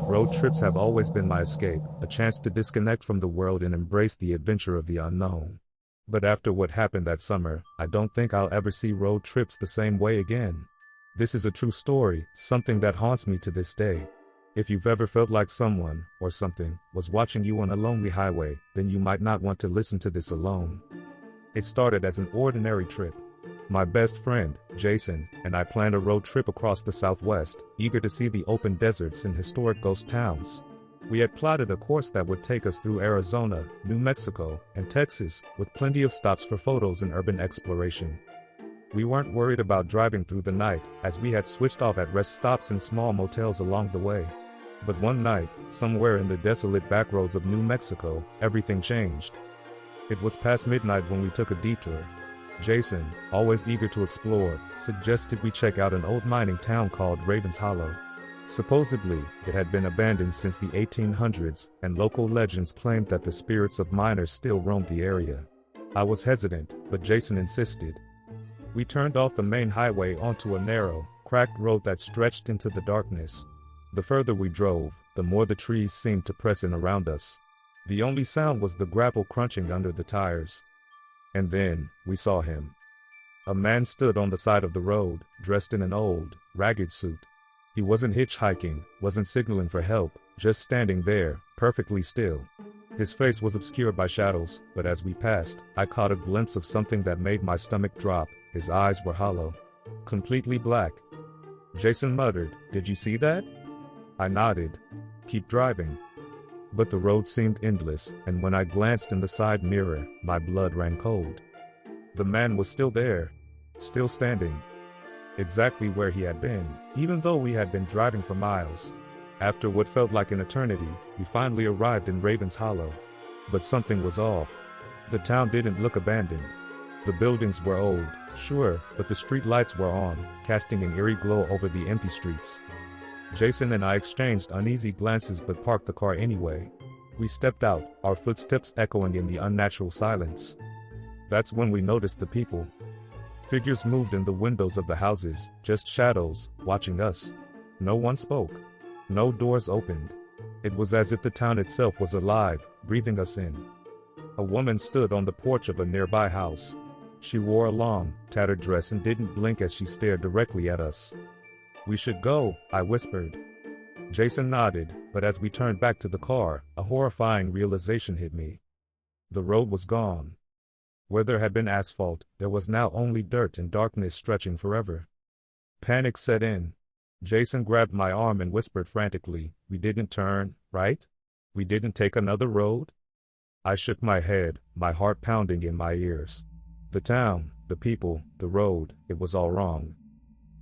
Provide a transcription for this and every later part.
Road trips have always been my escape, a chance to disconnect from the world and embrace the adventure of the unknown. But after what happened that summer, I don't think I'll ever see road trips the same way again. This is a true story, something that haunts me to this day. If you've ever felt like someone, or something, was watching you on a lonely highway, then you might not want to listen to this alone. It started as an ordinary trip. My best friend, Jason, and I planned a road trip across the Southwest, eager to see the open deserts and historic ghost towns. We had plotted a course that would take us through Arizona, New Mexico, and Texas, with plenty of stops for photos and urban exploration. We weren't worried about driving through the night, as we had switched off at rest stops and small motels along the way. But one night, somewhere in the desolate backroads of New Mexico, everything changed. It was past midnight when we took a detour. Jason, always eager to explore, suggested we check out an old mining town called Ravens Hollow. Supposedly, it had been abandoned since the 1800s, and local legends claimed that the spirits of miners still roamed the area. I was hesitant, but Jason insisted. We turned off the main highway onto a narrow, cracked road that stretched into the darkness. The further we drove, the more the trees seemed to press in around us. The only sound was the gravel crunching under the tires. And then, we saw him. A man stood on the side of the road, dressed in an old, ragged suit. He wasn't hitchhiking, wasn't signaling for help, just standing there, perfectly still. His face was obscured by shadows, but as we passed, I caught a glimpse of something that made my stomach drop. His eyes were hollow. Completely black. Jason muttered, "Did you see that?" I nodded. "Keep driving." But the road seemed endless, and when I glanced in the side mirror, my blood ran cold. The man was still there. Still standing. Exactly where he had been, even though we had been driving for miles. After what felt like an eternity, we finally arrived in Ravens Hollow. But something was off. The town didn't look abandoned. The buildings were old, sure, but the street lights were on, casting an eerie glow over the empty streets. Jason and I exchanged uneasy glances but parked the car anyway. We stepped out, our footsteps echoing in the unnatural silence. That's when we noticed the people. Figures moved in the windows of the houses, just shadows, watching us. No one spoke. No doors opened. It was as if the town itself was alive, breathing us in. A woman stood on the porch of a nearby house. She wore a long, tattered dress and didn't blink as she stared directly at us. "We should go," I whispered. Jason nodded, but as we turned back to the car, a horrifying realization hit me. The road was gone. Where there had been asphalt, there was now only dirt and darkness stretching forever. Panic set in. Jason grabbed my arm and whispered frantically, "We didn't turn, right? We didn't take another road?" I shook my head, my heart pounding in my ears. The town, the people, the road, it was all wrong.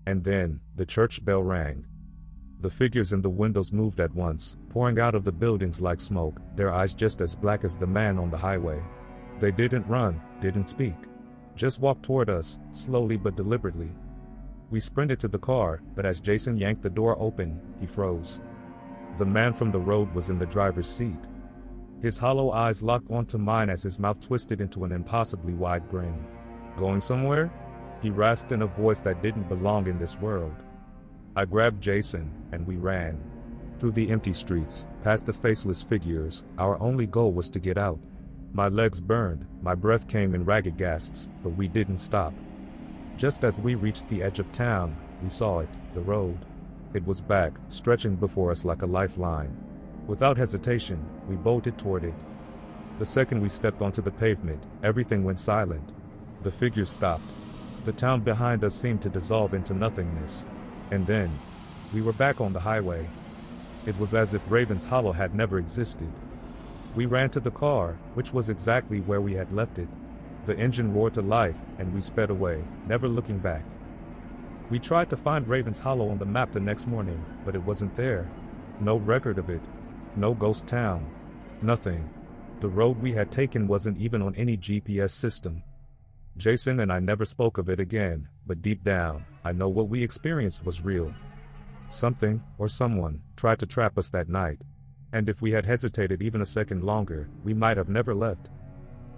And then, the church bell rang. The figures in the windows moved at once, pouring out of the buildings like smoke, their eyes just as black as the man on the highway. They didn't run, didn't speak. Just walked toward us, slowly but deliberately. We sprinted to the car, but as Jason yanked the door open, he froze. The man from the road was in the driver's seat. His hollow eyes locked onto mine as his mouth twisted into an impossibly wide grin. "Going somewhere?" he rasped in a voice that didn't belong in this world. I grabbed Jason, and we ran. Through the empty streets, past the faceless figures, our only goal was to get out. My legs burned, my breath came in ragged gasps, but we didn't stop. Just as we reached the edge of town, we saw it, the road. It was back, stretching before us like a lifeline. Without hesitation, we bolted toward it. The second we stepped onto the pavement, everything went silent. The figures stopped. The town behind us seemed to dissolve into nothingness. And then, we were back on the highway. It was as if Ravens Hollow had never existed. We ran to the car, which was exactly where we had left it. The engine roared to life, and we sped away, never looking back. We tried to find Ravens Hollow on the map the next morning, but it wasn't there. No record of it. No ghost town. Nothing. The road we had taken wasn't even on any GPS system. Jason and I never spoke of it again, but deep down, I know what we experienced was real. Something, or someone, tried to trap us that night. And if we had hesitated even a second longer, we might have never left.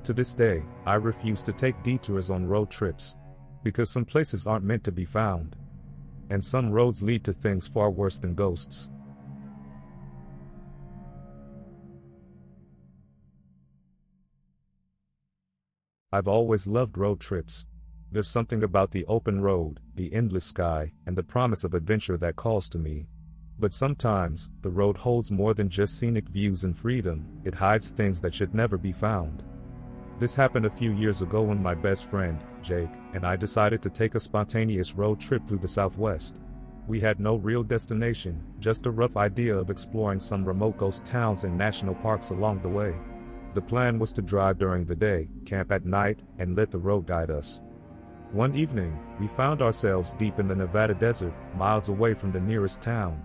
To this day, I refuse to take detours on road trips. Because some places aren't meant to be found. And some roads lead to things far worse than ghosts. I've always loved road trips. There's something about the open road, the endless sky, and the promise of adventure that calls to me. But sometimes, the road holds more than just scenic views and freedom, it hides things that should never be found. This happened a few years ago when my best friend, Jake, and I decided to take a spontaneous road trip through the Southwest. We had no real destination, just a rough idea of exploring some remote ghost towns and national parks along the way. The plan was to drive during the day, camp at night, and let the road guide us. One evening, we found ourselves deep in the Nevada desert, miles away from the nearest town.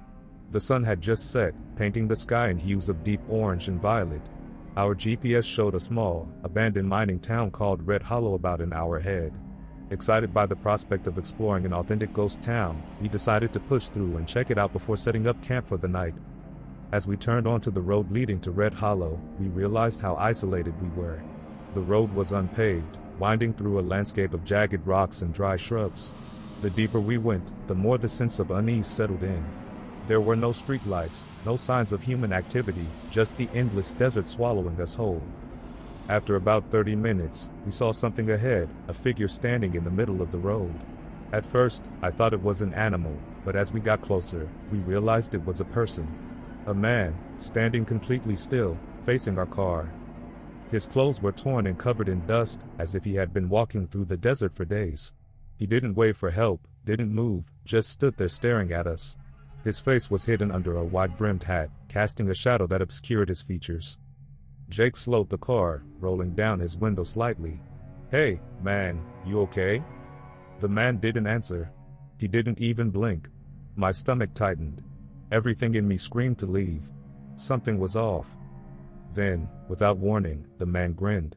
The sun had just set, painting the sky in hues of deep orange and violet. Our GPS showed a small, abandoned mining town called Red Hollow about an hour ahead. Excited by the prospect of exploring an authentic ghost town, we decided to push through and check it out before setting up camp for the night. As we turned onto the road leading to Red Hollow, we realized how isolated we were. The road was unpaved, winding through a landscape of jagged rocks and dry shrubs. The deeper we went, the more the sense of unease settled in. There were no streetlights, no signs of human activity, just the endless desert swallowing us whole. After about 30 minutes, we saw something ahead, a figure standing in the middle of the road. At first, I thought it was an animal, but as we got closer, we realized it was a person. A man, standing completely still, facing our car. His clothes were torn and covered in dust, as if he had been walking through the desert for days. He didn't wave for help, didn't move, just stood there staring at us. His face was hidden under a wide-brimmed hat, casting a shadow that obscured his features. Jake slowed the car, rolling down his window slightly. "Hey, man, you okay?" The man didn't answer. He didn't even blink. My stomach tightened. Everything in me screamed to leave. Something was off. Then, without warning, the man grinned.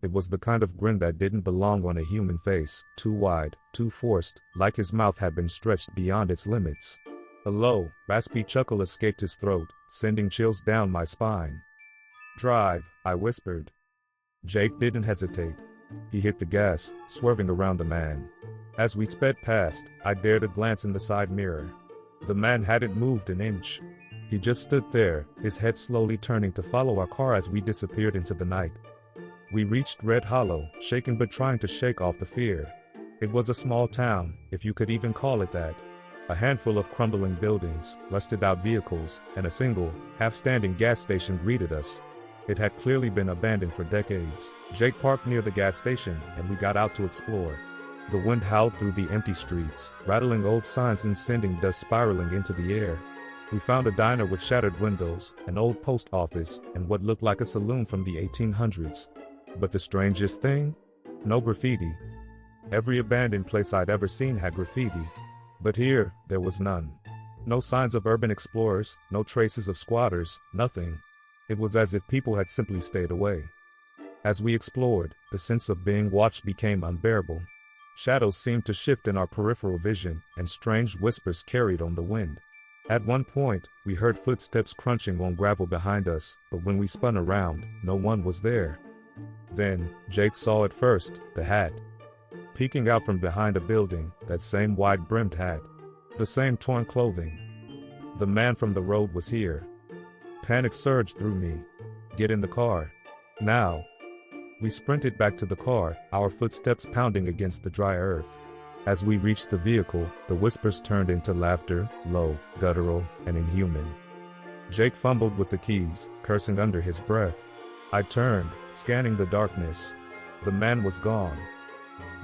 It was the kind of grin that didn't belong on a human face, too wide, too forced, like his mouth had been stretched beyond its limits. A low, raspy chuckle escaped his throat, sending chills down my spine. "Drive," I whispered. Jake didn't hesitate. He hit the gas, swerving around the man. As we sped past, I dared a glance in the side mirror. The man hadn't moved an inch. He just stood there, his head slowly turning to follow our car as we disappeared into the night. We reached Red Hollow, shaken but trying to shake off the fear. It was a small town, if you could even call it that. A handful of crumbling buildings, rusted-out vehicles, and a single, half-standing gas station greeted us. It had clearly been abandoned for decades. Jake parked near the gas station, and we got out to explore. The wind howled through the empty streets, rattling old signs and sending dust spiraling into the air. We found a diner with shattered windows, an old post office, and what looked like a saloon from the 1800s. But the strangest thing? No graffiti. Every abandoned place I'd ever seen had graffiti. But here, there was none. No signs of urban explorers, no traces of squatters, nothing. It was as if people had simply stayed away. As we explored, the sense of being watched became unbearable. Shadows seemed to shift in our peripheral vision, and strange whispers carried on the wind. At one point, we heard footsteps crunching on gravel behind us, but when we spun around, no one was there. Then, Jake saw it first, the hat. Peeking out from behind a building, that same wide-brimmed hat. The same torn clothing. The man from the road was here. Panic surged through me. "Get in the car. Now." We sprinted back to the car, our footsteps pounding against the dry earth. As we reached the vehicle, the whispers turned into laughter, low, guttural, and inhuman. Jake fumbled with the keys, cursing under his breath. I turned, scanning the darkness. The man was gone.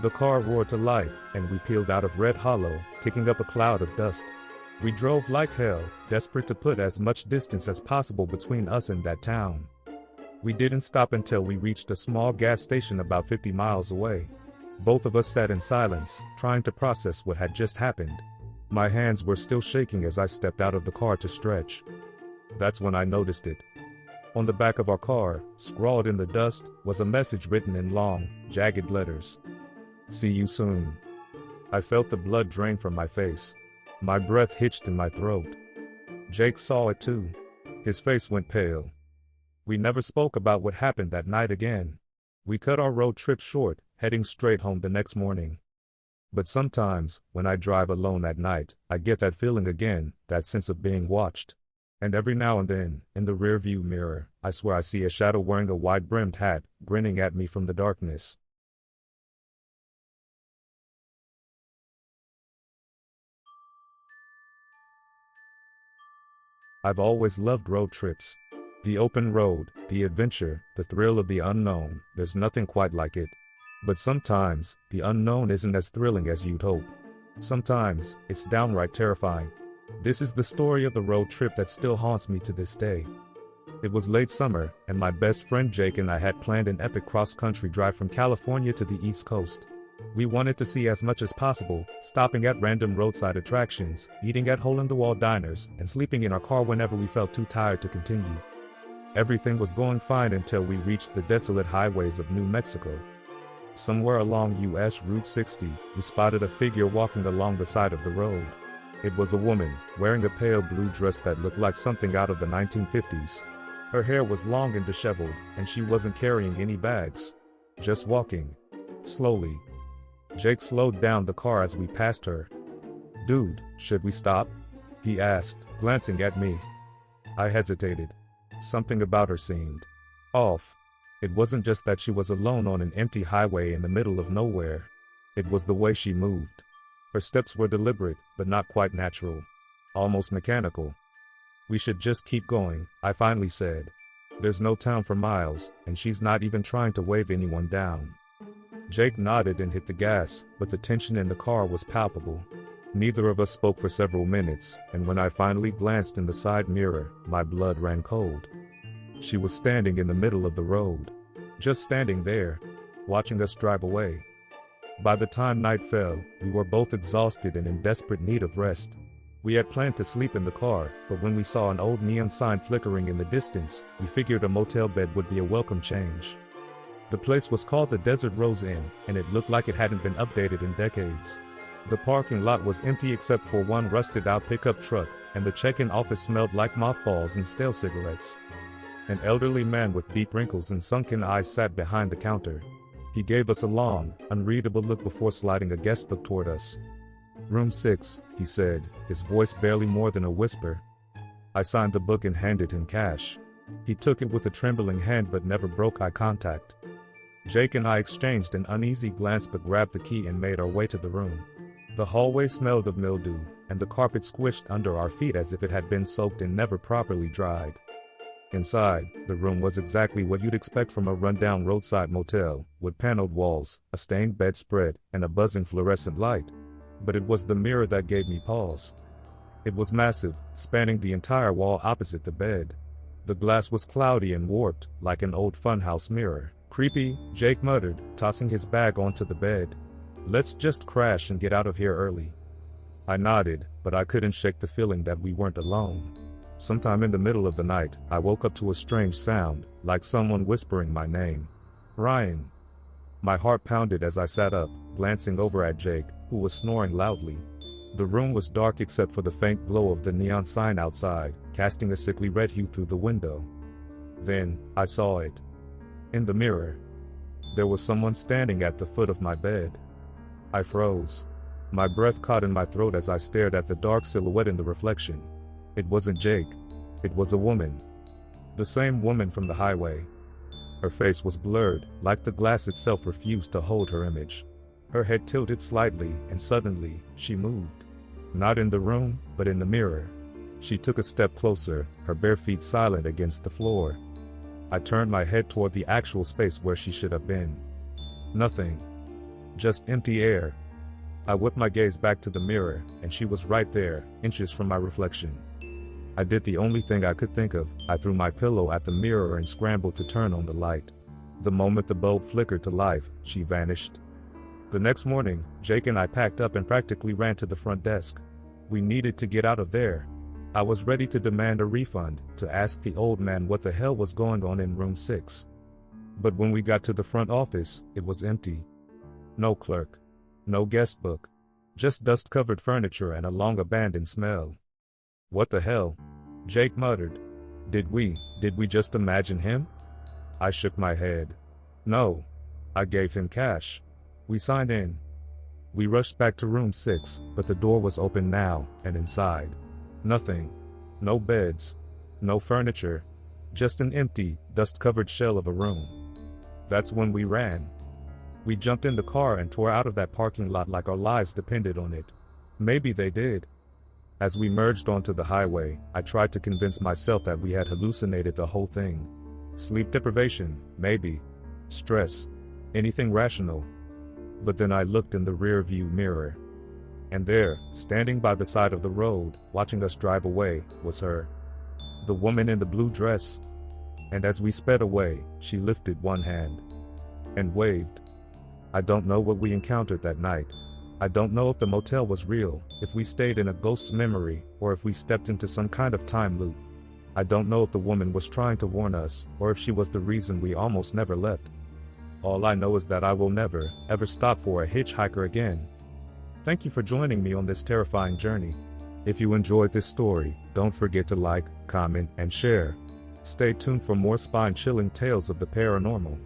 The car roared to life, and we peeled out of Red Hollow, kicking up a cloud of dust. We drove like hell, desperate to put as much distance as possible between us and that town. We didn't stop until we reached a small gas station about 50 miles away. Both of us sat in silence, trying to process what had just happened. My hands were still shaking as I stepped out of the car to stretch. That's when I noticed it. On the back of our car, scrawled in the dust, was a message written in long, jagged letters. "See you soon." I felt the blood drain from my face. My breath hitched in my throat. Jake saw it too. His face went pale. We never spoke about what happened that night again. We cut our road trip short, heading straight home the next morning. But sometimes, when I drive alone at night, I get that feeling again, that sense of being watched. And every now and then, in the rearview mirror, I swear I see a shadow wearing a wide-brimmed hat, grinning at me from the darkness. I've always loved road trips. The open road, the adventure, the thrill of the unknown, there's nothing quite like it. But sometimes, the unknown isn't as thrilling as you'd hope. Sometimes, it's downright terrifying. This is the story of the road trip that still haunts me to this day. It was late summer, and my best friend Jake and I had planned an epic cross-country drive from California to the East Coast. We wanted to see as much as possible, stopping at random roadside attractions, eating at hole-in-the-wall diners, and sleeping in our car whenever we felt too tired to continue. Everything was going fine until we reached the desolate highways of New Mexico. Somewhere along US Route 60, we spotted a figure walking along the side of the road. It was a woman, wearing a pale blue dress that looked like something out of the 1950s. Her hair was long and disheveled, and she wasn't carrying any bags. Just walking. Slowly. Jake slowed down the car as we passed her. "Dude, should we stop?" he asked, glancing at me. I hesitated. Something about her seemed off. It wasn't just that she was alone on an empty highway in the middle of nowhere. It was the way she moved. Her steps were deliberate, but not quite natural. Almost mechanical. "We should just keep going," I finally said. "There's no town for miles, and she's not even trying to wave anyone down." Jake nodded and hit the gas, but the tension in the car was palpable. Neither of us spoke for several minutes, and when I finally glanced in the side mirror, my blood ran cold. She was standing in the middle of the road. Just standing there, watching us drive away. By the time night fell, we were both exhausted and in desperate need of rest. We had planned to sleep in the car, but when we saw an old neon sign flickering in the distance, we figured a motel bed would be a welcome change. The place was called the Desert Rose Inn, and it looked like it hadn't been updated in decades. The parking lot was empty except for one rusted-out pickup truck, and the check-in office smelled like mothballs and stale cigarettes. An elderly man with deep wrinkles and sunken eyes sat behind the counter. He gave us a long, unreadable look before sliding a guest book toward us. "Room 6, he said, his voice barely more than a whisper. I signed the book and handed him cash. He took it with a trembling hand but never broke eye contact. Jake and I exchanged an uneasy glance but grabbed the key and made our way to the room. The hallway smelled of mildew, and the carpet squished under our feet as if it had been soaked and never properly dried. Inside, the room was exactly what you'd expect from a rundown roadside motel, with paneled walls, a stained bedspread, and a buzzing fluorescent light. But it was the mirror that gave me pause. It was massive, spanning the entire wall opposite the bed. The glass was cloudy and warped, like an old funhouse mirror. "Creepy," Jake muttered, tossing his bag onto the bed. "Let's just crash and get out of here early." I nodded, but I couldn't shake the feeling that we weren't alone. Sometime in the middle of the night, I woke up to a strange sound, like someone whispering my name. "Ryan." My heart pounded as I sat up, glancing over at Jake, who was snoring loudly. The room was dark except for the faint glow of the neon sign outside, casting a sickly red hue through the window. Then, I saw it. In the mirror. There was someone standing at the foot of my bed. I froze. My breath caught in my throat as I stared at the dark silhouette in the reflection. It wasn't Jake. It was a woman. The same woman from the highway. Her face was blurred, like the glass itself refused to hold her image. Her head tilted slightly, and suddenly, she moved. Not in the room, but in the mirror. She took a step closer, her bare feet silent against the floor. I turned my head toward the actual space where she should have been. Nothing. Just empty air. I whipped my gaze back to the mirror, and she was right there, inches from my reflection. I did the only thing I could think of. I threw my pillow at the mirror and scrambled to turn on the light. The moment the bulb flickered to life, she vanished. The next morning, Jake and I packed up and practically ran to the front desk. We needed to get out of there. I was ready to demand a refund, to ask the old man what the hell was going on in room 6. But when we got to the front office, it was empty. No clerk. No guest book. Just dust-covered furniture and a long-abandoned smell. "What the hell?" Jake muttered. Did we just imagine him?" I shook my head. "No. I gave him cash. We signed in." We rushed back to room 6, but the door was open now, and inside. Nothing. No beds. No furniture. Just an empty, dust-covered shell of a room. That's when we ran. We jumped in the car and tore out of that parking lot like our lives depended on it. Maybe they did. As we merged onto the highway, I tried to convince myself that we had hallucinated the whole thing. Sleep deprivation, maybe. Stress. Anything rational. But then I looked in the rear-view mirror. And there, standing by the side of the road, watching us drive away, was her. The woman in the blue dress. And as we sped away, she lifted one hand. And waved. I don't know what we encountered that night. I don't know if the motel was real, if we stayed in a ghost's memory, or if we stepped into some kind of time loop. I don't know if the woman was trying to warn us, or if she was the reason we almost never left. All I know is that I will never, ever stop for a hitchhiker again. Thank you for joining me on this terrifying journey. If you enjoyed this story, don't forget to like, comment, and share. Stay tuned for more spine-chilling tales of the paranormal.